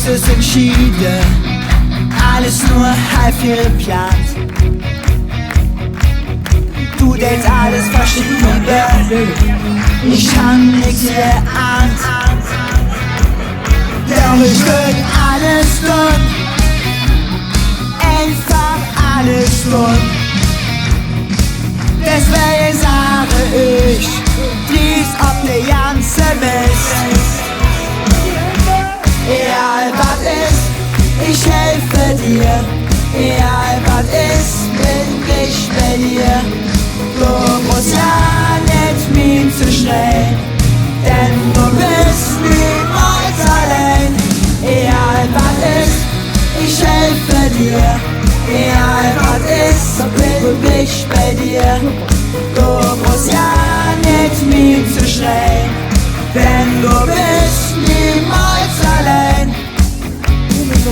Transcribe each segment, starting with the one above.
ist es entschieden, alles nur halb geplant. Du denkst alles verschieben, ich kann nix geahnt. Doch ich würd alles tun, einfach alles tun. Deswegen sage ich, dies ob der ganze Mist. Egal was ist, ich helfe dir. Egal was ist, bin ich bei dir. Du musst ja nicht mir zu schnell, denn du bist niemals allein. Egal was ist, ich helfe dir. Egal was ist, so bin ich bei dir. Du musst ja nicht mir zu schnell, denn du bist niemals allein.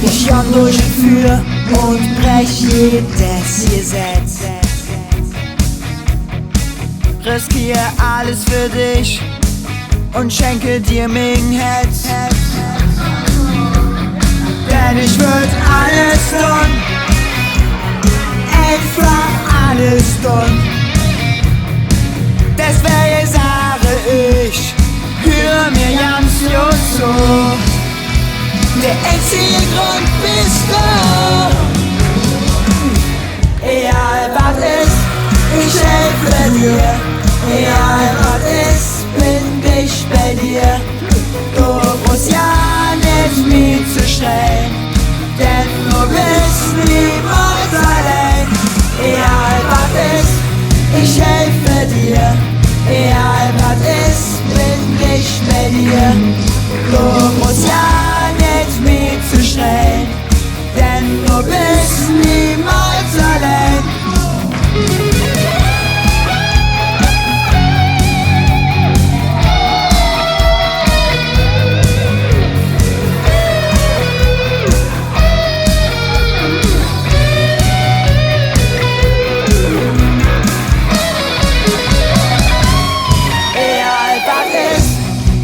Ich komm durch Gefühle und brech jedes Gesetz. Riskiere alles für dich und schenke dir mein Herz. Denn ich würd alles tun, einfach alles tun. Deswegen sage ich, hör mir ganz gut zu. Der einzige Grund bist du. Egal was ist, ich helfe dir. Egal was ist, bin ich bei dir. Du musst ja nicht mir zu schnell, denn du bist niemals allein. Egal was ist, ich helfe dir. Egal was ist, bin ich bei dir. Du musst ja nicht mir zu schnell, denn du bist niemals allein.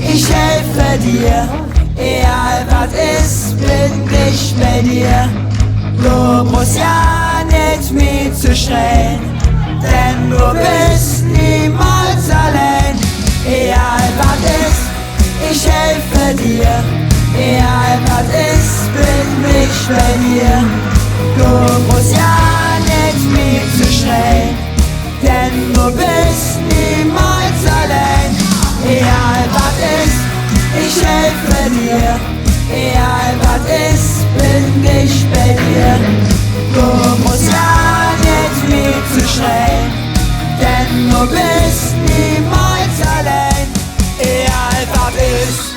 Ich helfe dir, egal was ist, bin ich bei dir. Du musst ja nicht mir zu schnell, denn du bist niemals allein. Egal was ist, ich helfe dir. Egal was ist, bin ich bei dir. Du musst ja nicht mir zu schnell, denn du bist niemals allein. Egal was ist, ich helfe dir. Egal was ist, bin ich bei dir. Du musst ja nicht mir zu schnell, denn du bist niemals allein. Egal was ist.